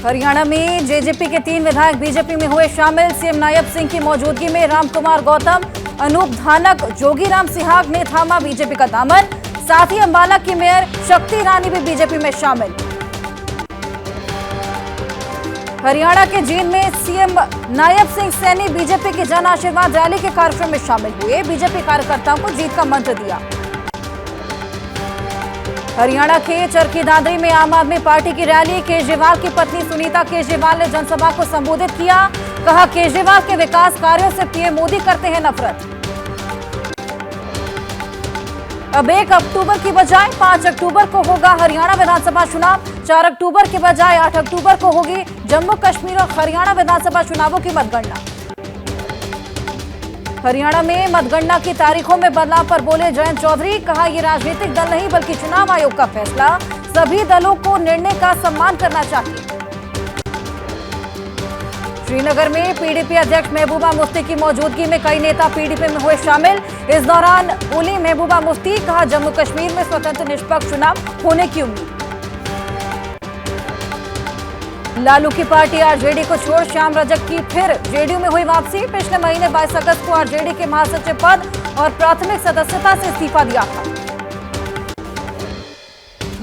हरियाणा में जेजेपी के 3 विधायक बीजेपी में हुए शामिल। सीएम नायब सिंह की मौजूदगी में रामकुमार गौतम, अनूप धानक, जोगीराम सिहाग ने थामा बीजेपी का दामन। साथ ही अंबाला की मेयर शक्ति रानी भी बीजेपी में शामिल। हरियाणा के जींद में सीएम नायब सिंह सैनी बीजेपी की जन आशीर्वाद रैली के कार्यक्रम में शामिल हुए। बीजेपी कार्यकर्ताओं को जीत का मंत्र दिया। हरियाणा के चरखी दादरी में आम आदमी पार्टी की रैली। केजरीवाल की पत्नी सुनीता केजरीवाल ने जनसभा को संबोधित किया। कहा, केजरीवाल के विकास कार्यों से पीएम मोदी करते हैं नफरत। अब 1 अक्टूबर की बजाय 5 अक्टूबर को होगा हरियाणा विधानसभा चुनाव। 4 अक्टूबर के बजाय 8 अक्टूबर को होगी जम्मू कश्मीर और हरियाणा विधानसभा चुनावों की मतगणना। हरियाणा में मतगणना की तारीखों में बदलाव पर बोले जयंत चौधरी। कहा, यह राजनीतिक दल नहीं बल्कि चुनाव आयोग का फैसला। सभी दलों को निर्णय का सम्मान करना चाहिए। श्रीनगर में पीडीपी अध्यक्ष महबूबा मुफ्ती की मौजूदगी में कई नेता पीडीपी में हुए शामिल। इस दौरान बोली महबूबा मुफ्ती। कहा, जम्मू कश्मीर में स्वतंत्र निष्पक्ष चुनाव होने की उम्मीद। लालू की पार्टी आरजेडी को छोड़ श्याम रजक की फिर जेडीयू में हुई वापसी। पिछले महीने 22 अगस्त को आरजेडी के महासचिव पद और प्राथमिक सदस्यता से इस्तीफा दिया था।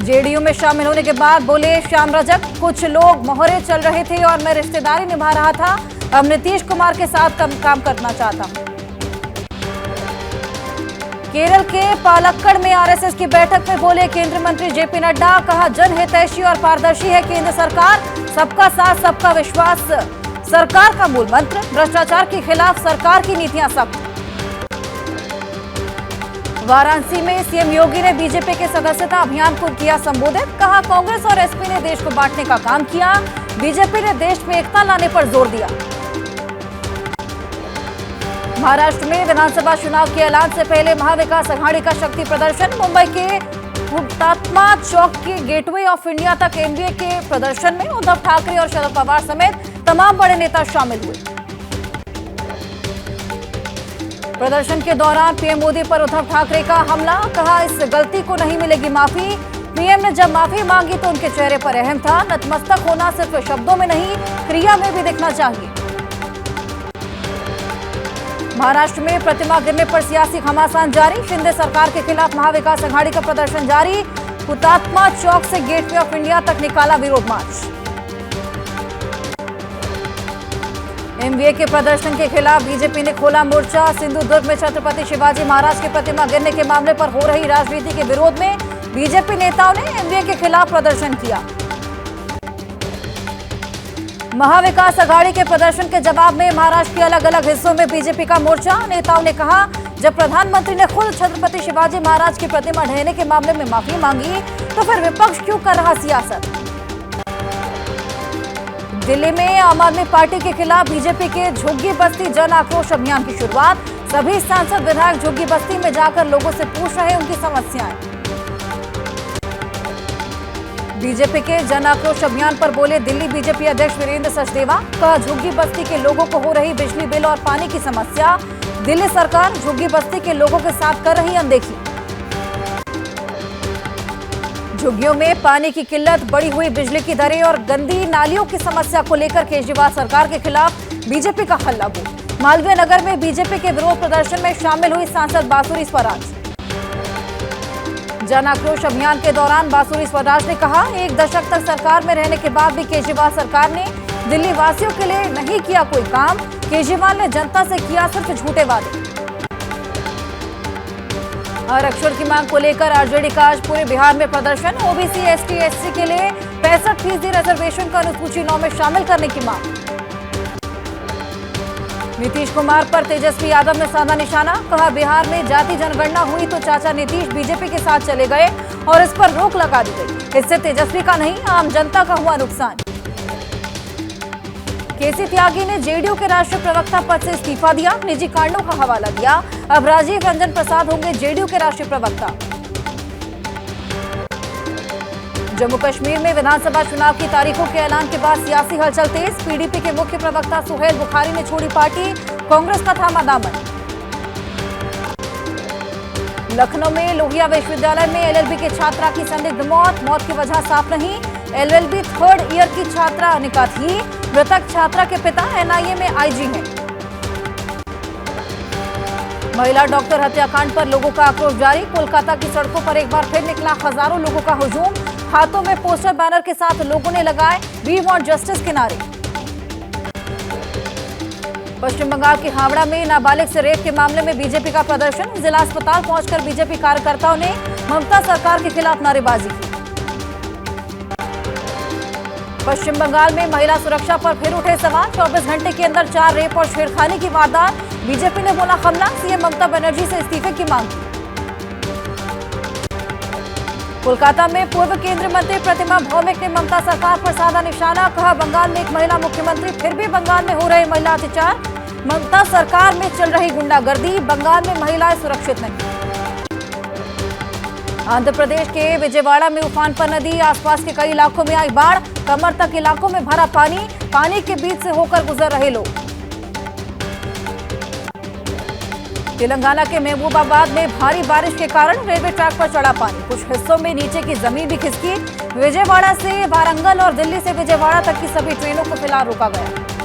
जेडीयू में शामिल होने के बाद बोले श्याम रजक, कुछ लोग मोहरे चल रहे थे और मैं रिश्तेदारी निभा रहा था। अब नीतीश कुमार के साथ काम करना चाहता हूं। केरल के पालक्कड़ में आरएसएस की बैठक में बोले केंद्रीय मंत्री जेपी नड्डा। कहा, जनहितैषी और पारदर्शी है केंद्र सरकार। सबका साथ सबका विश्वास सरकार का मूल मंत्र। भ्रष्टाचार के खिलाफ सरकार की नीतियां सख्त। वाराणसी में सीएम योगी ने बीजेपी के सदस्यता अभियान को किया संबोधित। कहा, कांग्रेस और एसपी ने देश को बांटने का काम किया। बीजेपी ने देश में एकता लाने पर जोर दिया। महाराष्ट्र में विधानसभा चुनाव के ऐलान से पहले महाविकास अघाड़ी का शक्ति प्रदर्शन। मुंबई के हुतात्मा चौक के गेटवे ऑफ इंडिया तक एनडीए के प्रदर्शन में उद्धव ठाकरे और शरद पवार समेत तमाम बड़े नेता शामिल हुए। प्रदर्शन के दौरान पीएम मोदी पर उद्धव ठाकरे का हमला। कहा, इस गलती को नहीं मिलेगी माफी। पीएम ने जब माफी मांगी तो उनके चेहरे पर रहम था। नतमस्तक होना सिर्फ शब्दों में नहीं, क्रिया में भी दिखना चाहिए। महाराष्ट्र में प्रतिमा गिरने पर सियासी घमासान जारी। शिंदे सरकार के खिलाफ महाविकास अघाड़ी का प्रदर्शन जारी। हुतात्मा चौक से गेटवे ऑफ इंडिया तक निकाला विरोध मार्च। एमवीए के प्रदर्शन के खिलाफ बीजेपी ने खोला मोर्चा। सिंधुदुर्ग में छत्रपति शिवाजी महाराज की प्रतिमा गिरने के मामले पर हो रही राजनीति के विरोध में बीजेपी नेताओं ने एमवीए के खिलाफ प्रदर्शन किया। महाविकास अघाड़ी के प्रदर्शन के जवाब में महाराष्ट्र के अलग अलग हिस्सों में बीजेपी का मोर्चा। नेताओं ने कहा, जब प्रधानमंत्री ने खुद छत्रपति शिवाजी महाराज की प्रतिमा ढहने के मामले में माफी मांगी तो फिर विपक्ष क्यों कर रहा सियासत। दिल्ली में आम आदमी पार्टी के खिलाफ बीजेपी के झुग्गी बस्ती जन आक्रोश अभियान की शुरुआत। सभी सांसद विधायक झुग्गी बस्ती में जाकर लोगों से पूछ रहे उनकी समस्याएं। बीजेपी के जन आक्रोश अभियान पर बोले दिल्ली बीजेपी अध्यक्ष वीरेंद्र सचदेवा। कहा, झुग्गी बस्ती के लोगों को हो रही बिजली बिल और पानी की समस्या। दिल्ली सरकार झुग्गी बस्ती के लोगों के साथ कर रही अनदेखी। झुग्गियों में पानी की किल्लत, बढ़ी हुई बिजली की दरें और गंदी नालियों की समस्या को लेकर केजरीवाल सरकार के खिलाफ बीजेपी का हल्ला बोल। मालवीय नगर में बीजेपी के विरोध प्रदर्शन में शामिल हुई सांसद बांसुरी स्वराज। जन आक्रोश अभियान के दौरान बांसुरी स्वराज ने कहा, 1 दशक तक सरकार में रहने के बाद भी केजरीवाल सरकार ने दिल्ली वासियों के लिए नहीं किया कोई काम। केजरीवाल ने जनता से किया सिर्फ झूठे वादे। आरक्षण की मांग को लेकर आरजेडी का आज पूरे बिहार में प्रदर्शन। ओबीसी एसटी एससी के लिए 65% रिजर्वेशन को अनुसूची 9 में शामिल करने की मांग। नीतीश कुमार पर तेजस्वी यादव ने साधा निशाना। कहा, बिहार में जाति जनगणना हुई तो चाचा नीतीश बीजेपी के साथ चले गए और इस पर रोक लगा दी गई। इससे तेजस्वी का नहीं, आम जनता का हुआ नुकसान। केसी त्यागी ने जेडीयू के राष्ट्रीय प्रवक्ता पद से इस्तीफा दिया। निजी कारणों का हवाला दिया। अब राजीव रंजन प्रसाद होंगे जेडीयू के राष्ट्रीय प्रवक्ता। जम्मू कश्मीर में विधानसभा चुनाव की तारीखों के ऐलान के बाद सियासी हलचल तेज। पीडीपी के मुख्य प्रवक्ता सुहेल बुखारी ने छोड़ी पार्टी। कांग्रेस का थामा दामन। लखनऊ में लोहिया विश्वविद्यालय में एलएलबी के छात्रा की संदिग्ध मौत की वजह साफ नहीं। LLB थर्ड ईयर की छात्रा अनिका थी। मृतक छात्रा के पिता NIA में IG हैं। महिला डॉक्टर हत्याकांड पर लोगों का आक्रोश जारी। कोलकाता की सड़कों पर एक बार फिर निकला हजारों लोगों का हुजूम। हाथों में पोस्टर बैनर के साथ लोगों ने लगाए वी वांट जस्टिस के नारे। पश्चिम बंगाल के हावड़ा में नाबालिग से रेप के मामले में बीजेपी का प्रदर्शन। जिला अस्पताल पहुंचकर बीजेपी कार्यकर्ताओं ने ममता सरकार के खिलाफ नारेबाजी की। पश्चिम बंगाल में महिला सुरक्षा पर फिर उठे सवाल। 24 घंटे के अंदर 4 रेप और छेड़खानी की वारदात। बीजेपी ने बोला हमला। सीएम ममता बनर्जी से इस्तीफे की मांग की। कोलकाता में पूर्व केंद्रीय मंत्री प्रतिमा भौमिक ने ममता सरकार पर साधा निशाना। कहा बंगाल में एक महिला मुख्यमंत्री, फिर भी बंगाल में हो रहे महिला अत्याचार। ममता सरकार में चल रही गुंडागर्दी। बंगाल में महिलाएं सुरक्षित नहीं। आंध्र प्रदेश के विजयवाड़ा में उफान पर नदी। आसपास के कई इलाकों में आई बाढ़। कमर तक इलाकों में भरा पानी। पानी के बीच से होकर गुजर रहे लोग। तेलंगाना के महबूबाबाद में भारी बारिश के कारण रेलवे ट्रैक पर चढ़ा पानी। कुछ हिस्सों में नीचे की जमीन भी खिसकी। विजयवाड़ा से वारंगल और दिल्ली से विजयवाड़ा तक की सभी ट्रेनों को फिलहाल रोका गया।